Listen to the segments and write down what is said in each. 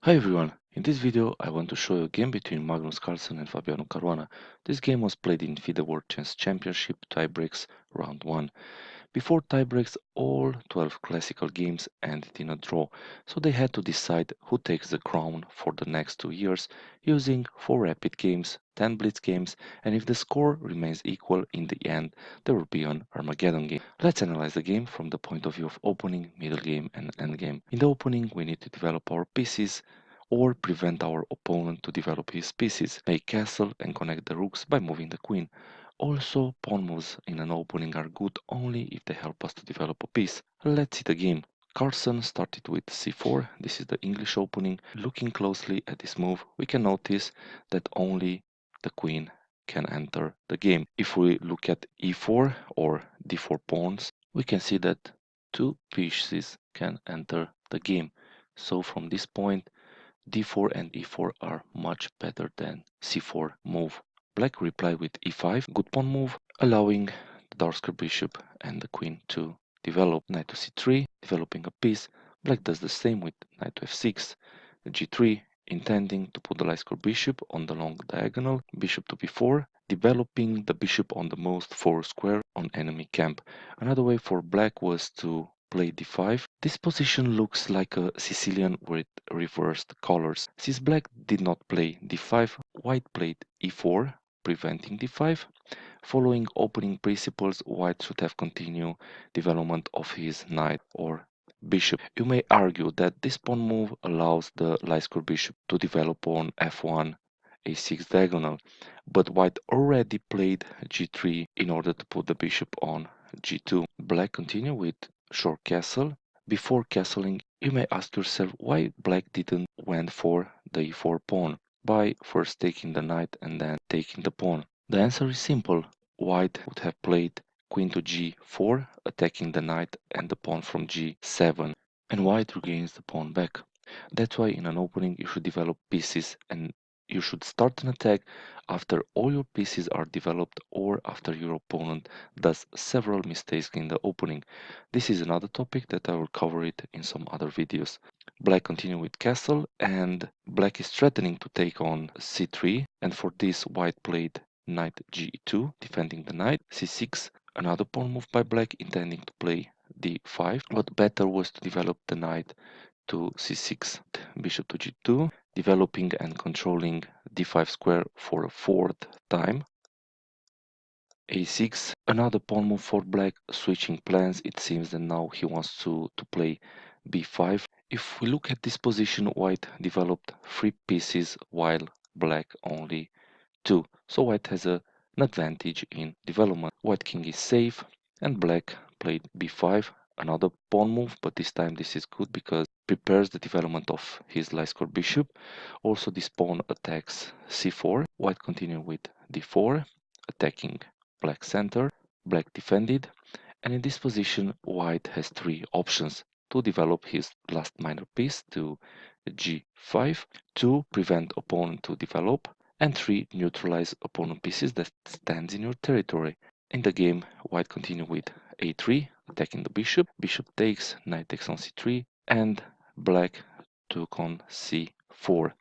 Hi everyone, in this video I want to show you a game between Magnus Carlsen and Faiano Caruana. This game was played in FIDE World Chess Championship Tiebreaks round 1. Before tiebreaks, all 12 classical games ended in a draw, so they had to decide who takes the crown for the next 2 years using 4 rapid games, 10 blitz games, and if the score remains equal in the end, there will be an Armageddon game. Let's analyze the game from the point of view of opening, middle game and end game. In the opening, we need to develop our pieces or prevent our opponent to develop his pieces, make castle and connect the rooks by moving the queen. Also, pawn moves in an opening are good only if they help us to develop a piece. Let's see the game. Carlsen started with c4, this is the English opening. Looking closely at this move, we can notice that only the queen can enter the game. If we look at e4 or d4 pawns, we can see that 2 pieces can enter the game. So from this point, d4 and e4 are much better than c4 move. Black replied with e5, good pawn move, allowing the dark square bishop and the queen to develop. Knight to c3, developing a piece. Black does the same with knight to f6, g3, intending to put the light square bishop on the long diagonal, bishop to b4, developing the bishop on the most forward square on enemy camp. Another way for black was to play d5. This position looks like a Sicilian with reversed colors. Since black did not play d5, white played e4, preventing d5. Following opening principles, white should have continued development of his knight or bishop. You may argue that this pawn move allows the light square bishop to develop on f1, a6 diagonal, but white already played g3 in order to put the bishop on g2. Black continued with short castle. Before castling, you may ask yourself why black didn't went for the e4 pawn by first taking the knight and then taking the pawn. The answer is simple. White would have played queen to g4, attacking the knight and the pawn from g7, and white regains the pawn back. That's why in an opening you should develop pieces and you should start an attack after all your pieces are developed or after your opponent does several mistakes in the opening. This is another topic that I will cover it in some other videos. Black continue with castle and black is threatening to take on c3, and for this white played knight g2, defending the knight, c6, another pawn move by black intending to play d5, but better was to develop the knight to c6, bishop to g2, developing and controlling d5 square for a fourth time. a6, another pawn move for black, switching plans. It seems that now he wants to play b5. If we look at this position, white developed 3 pieces while black only 2. So white has an advantage in development. White king is safe and black played b5, another pawn move, but this time this is good because prepares the development of his light square bishop. Also this pawn attacks c4. White continue with d4, attacking black center. Black defended, and in this position white has 3 options to develop his last minor piece to g5, to prevent opponent to develop, and 3 neutralize opponent pieces that stands in your territory. In the game, white continue with a3, attacking the bishop. Bishop takes, knight takes on c3, and black took on c4.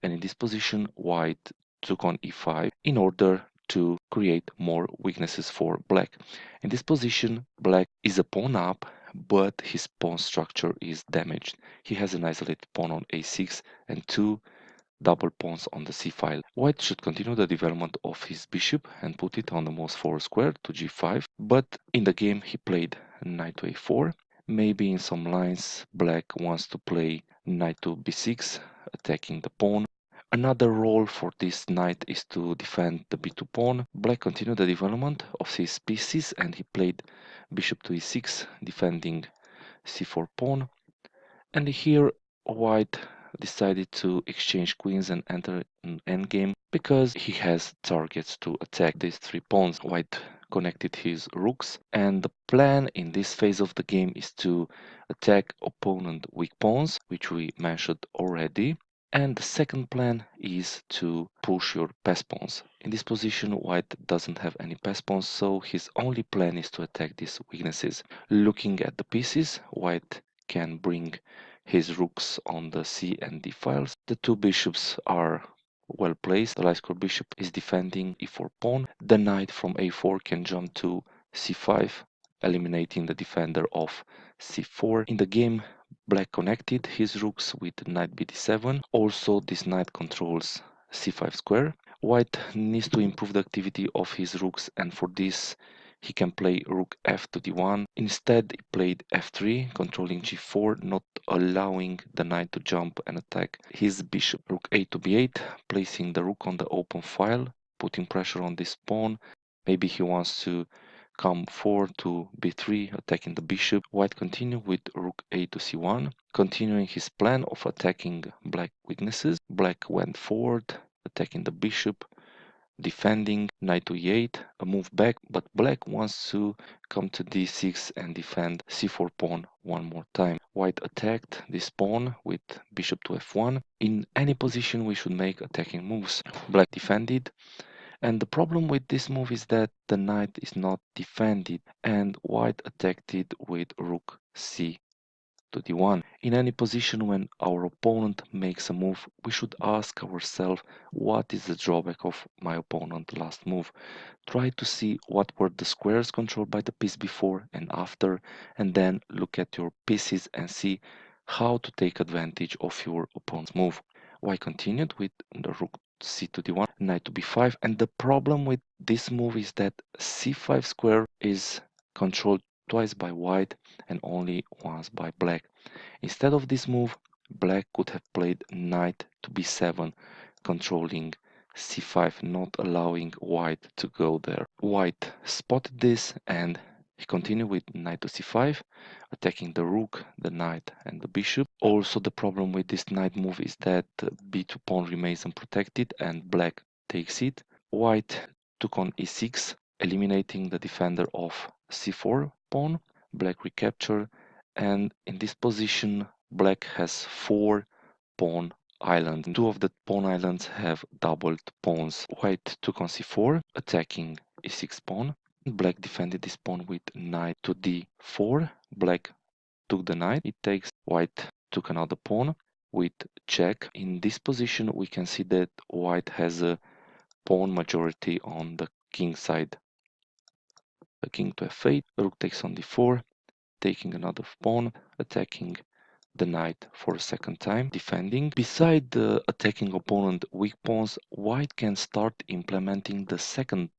And in this position, white took on e5 in order to create more weaknesses for black. In this position, black is a pawn up, but his pawn structure is damaged. He has an isolated pawn on a6 and 2 double pawns on the c file. White should continue the development of his bishop and put it on the most forward square to g5, but in the game he played knight to a4. Maybe in some lines black wants to play knight to b6, attacking the pawn. Another role for this knight is to defend the b2 pawn. Black continued the development of his pieces and he played bishop to e6, defending c4 pawn. And here white decided to exchange queens and enter an endgame because he has targets to attack these 3 pawns. White connected his rooks, and the plan in this phase of the game is to attack opponent weak pawns, which we mentioned already. And the second plan is to push your pass pawns. In this position, white doesn't have any pass pawns, so his only plan is to attack these weaknesses. Looking at the pieces, white can bring his rooks on the c and d files. The two bishops are well placed. The light square bishop is defending e4 pawn. The knight from a4 can jump to c5, eliminating the defender of c4. In the game, black connected his rooks with knight bd7. Also, this knight controls c5 square. White needs to improve the activity of his rooks, and for this he can play rook f to d1. Instead, he played f3, controlling g4, not allowing the knight to jump and attack his bishop. Rook a to b8, placing the rook on the open file, putting pressure on this pawn. Maybe he wants to come forward to b3, attacking the bishop. White continued with rook a to c1, continuing his plan of attacking black weaknesses. Black went forward, attacking the bishop, defending knight to e8, a move back, but black wants to come to d6 and defend c4 pawn one more time. White attacked this pawn with bishop to f1. In any position we should make attacking moves. Black defended, and the problem with this move is that the knight is not defended, and white attacked it with rook c to d1. In any position when our opponent makes a move, we should ask ourselves, what is the drawback of my opponent's last move? Try to see what were the squares controlled by the piece before and after, and then look at your pieces and see how to take advantage of your opponent's move. White continued with the rook c to d1, knight to b5, and the problem with this move is that c5 square is controlled twice by white and only once by black. Instead of this move, black could have played knight to b7, controlling c5, not allowing white to go there. White spotted this and he continued with knight to c5, attacking the rook, the knight and the bishop. Also, the problem with this knight move is that b2 pawn remains unprotected and black takes it. White took on e6, eliminating the defender of c4 pawn. Black recapture, and in this position black has 4 pawn islands. 2 of the pawn islands have doubled pawns. White took on c4, attacking e6 pawn. Black defended this pawn with knight to d4. Black took the knight, it takes. White took another pawn with check. In this position we can see that white has a pawn majority on the king side. The king to f8, rook takes on d4, taking another pawn, attacking the knight for a second time, defending. Beside the attacking opponent weak pawns, white can start implementing the second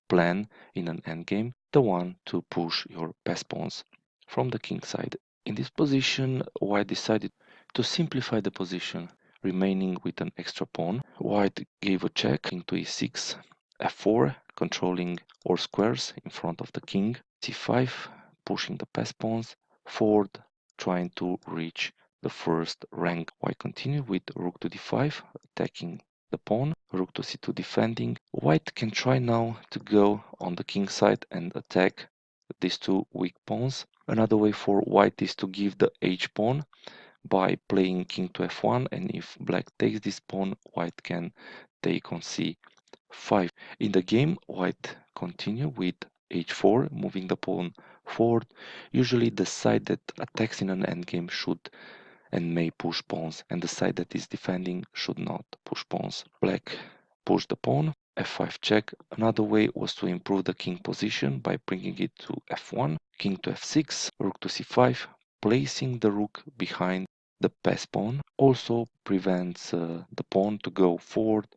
plan in an endgame, the one to push your best pawns from the king side. In this position, white decided to simplify the position, remaining with an extra pawn. White gave a check into e6, f4, controlling all squares in front of the king, c5, pushing the pass pawns, forward, trying to reach the first rank. White continued with rook to d5, attacking the pawn, rook to c2 defending. White can try now to go on the king side and attack these two weak pawns. Another way for white is to give the h pawn by playing king to f1, and if black takes this pawn, white can take on c5. In the game, white continue with h4, moving the pawn forward. Usually the side that attacks in an endgame should and may push pawns, and the side that is defending should not push pawns. Black pushed the pawn, f5 check. Another way was to improve the king position by bringing it to f1, king to f6, rook to c5, placing the rook behind the pass pawn. Also prevents the pawn to go forward,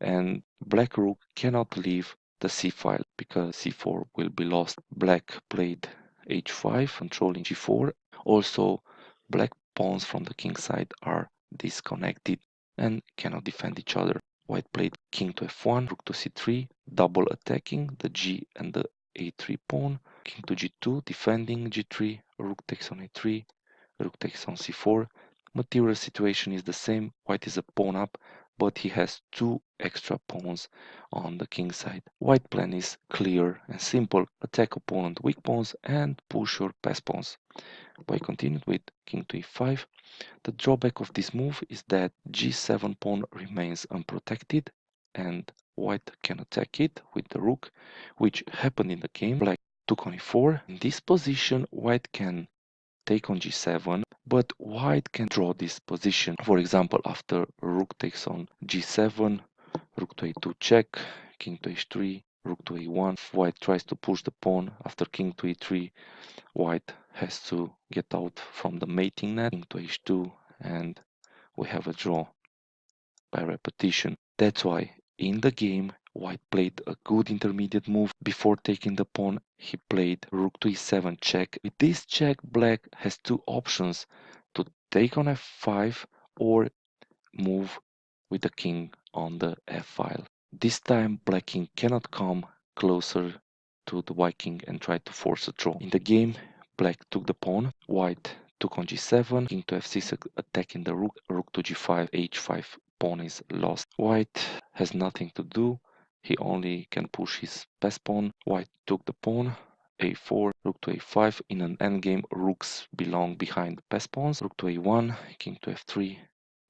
and black rook cannot leave the c file because c4 will be lost. Black played h5, controlling g4. Also, black pawns from the king side are disconnected and cannot defend each other. White played king to f1, rook to c3, double attacking the g and the a3 pawn, king to g2, defending g3, rook takes on a3, rook takes on c4. Material situation is the same. White is a pawn up, but he has 2 extra pawns on the king side. White plan is clear and simple: attack opponent weak pawns and push your pass pawns. White continued with king to e5. The drawback of this move is that g7 pawn remains unprotected and white can attack it with the rook, which happened in the game. Black took on e4. In this position, white can take on g7, but white can draw this position. For example, after rook takes on g7, rook to a2 check, king to h3, rook to a1. White tries to push the pawn. After king to e3, white has to get out from the mating net, king to h2, and we have a draw by repetition. That's why in the game white played a good intermediate move. Before taking the pawn, he played rook to e7 check. With this check, black has two options: to take on f5 or move with the king on the f file. This time black king cannot come closer to the white king and try to force a draw. In the game, black took the pawn, white took on g7, king to f6 attacking the rook, rook to g5, h5, pawn is lost. White has nothing to do, he only can push his best pawn. White took the pawn, a4, rook to a5. In an endgame, rooks belong behind pass pawns. Rook to a1, king to f3,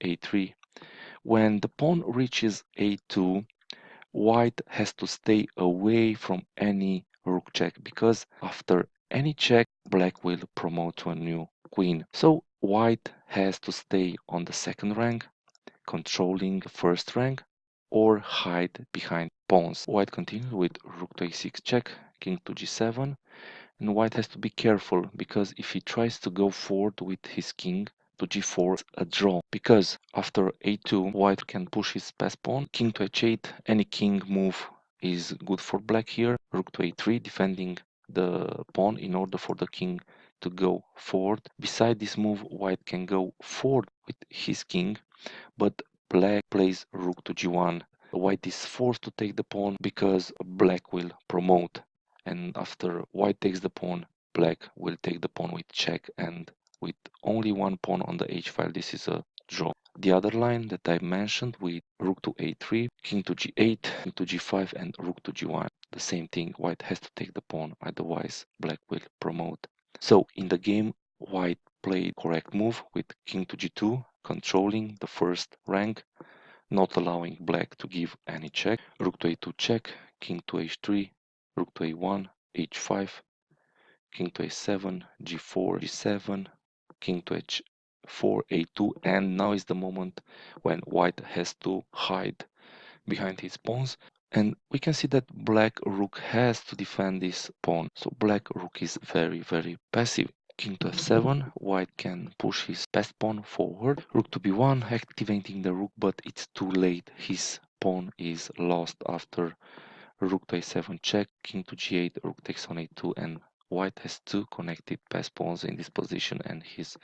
a3. When the pawn reaches a2, white has to stay away from any rook check, because after any check, black will promote to a new queen. So white has to stay on the second rank, controlling the first rank, or hide behind pawns. White continues with rook to a6 check, king to g7, and white has to be careful, because if he tries to go forward with his king to g4, it's a draw, because after a2 white can push his pass pawn, king to h8. Any king move is good for black here. Rook to a3, defending the pawn in order for the king to go forward. Beside this move, white can go forward with his king, but black plays rook to g1. White is forced to take the pawn because black will promote, and after white takes the pawn, black will take the pawn with check, and with only one pawn on the h file, this is a draw. The other line that I mentioned with rook to a3, king to g8, king to g5, and rook to g1, the same thing. White has to take the pawn, otherwise black will promote. So in the game, white played correct move with king to g2, controlling the first rank, not allowing black to give any check. Rook to a2 check, king to h3, rook to a1, h5, king to a7, g4, g7, king to h4, a2, and now is the moment when white has to hide behind his pawns. And we can see that black rook has to defend this pawn. So black rook is very passive. King to f7, white can push his best pawn forward. Rook to b1, activating the rook, but it's too late. His pawn is lost after rook to a7 check, king to g8, rook takes on a2, and white has two connected pass pawns in this position and he's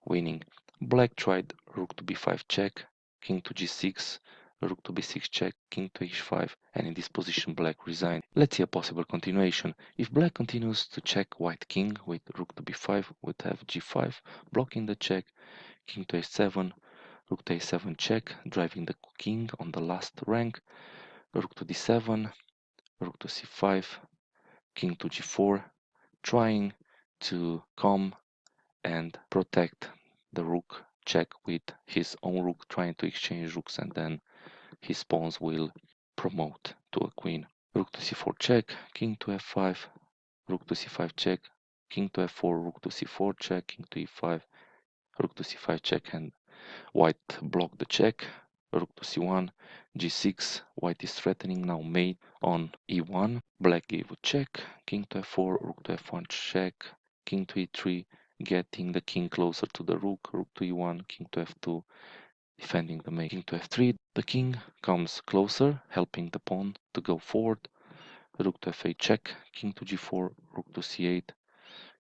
winning. Black tried rook to b5 check, king to g6, rook to b6 check, king to h5, and in this position black resigned. Let's see a possible continuation. If black continues to check white king with rook to b5, would have g5, blocking the check, king to a7, rook to a7 check, driving the king on the last rank, rook to d7, rook to c5, king to g4, trying to come and protect the rook check with his own rook, trying to exchange rooks, and then his pawns will promote to a queen. Rook to c4 check, king to f5, rook to c5 check, king to f4, rook to c4 check, king to e5, rook to c5 check, and white blocked the check. Rook to c1, g6, white is threatening now mate on e1, black gave a check, king to f4, rook to f1 check, king to e3, getting the king closer to the rook, rook to e1, king to f2, defending the mate. King to f3, the king comes closer, helping the pawn to go forward, rook to f8 check, king to g4, rook to c8,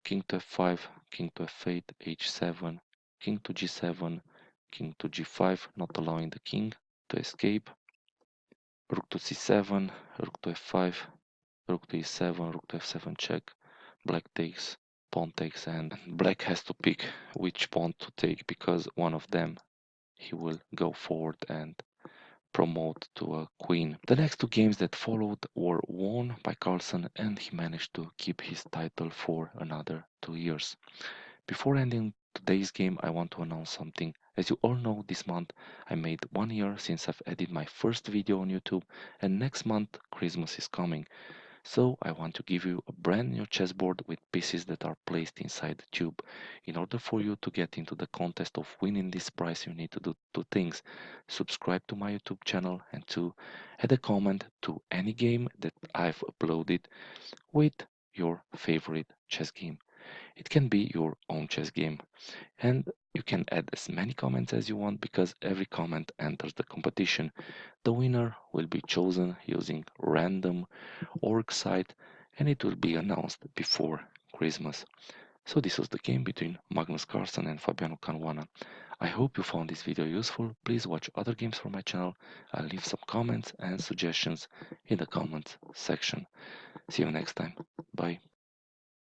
king to f5, king to f8, h7, king to g7, king to g5, not allowing the king to escape, rook to c7, rook to f5, rook to e7, rook to f7 check, black takes, pawn takes, and black has to pick which pawn to take, because one of them he will go forward and promote to a queen. The next two games that followed were won by Carlsen, and he managed to keep his title for another 2 years. Before ending today's game, I want to announce something. As you all know, this month I made 1 year since I've edited my first video on YouTube, and next month Christmas is coming. So I want to give you a brand new chessboard with pieces that are placed inside the tube. In order for you to get into the contest of winning this prize, you need to do two things. Subscribe to my YouTube channel and to add a comment to any game that I've uploaded with your favorite chess game. It can be your own chess game, and you can add as many comments as you want because every comment enters the competition. The winner will be chosen using random org site, and it will be announced before Christmas. So this was the game between Magnus Carlsen and Faiano Caruana. I hope you found this video useful. Please watch other games from my channel. I'll leave some comments and suggestions in the comments section. See you next time. Bye.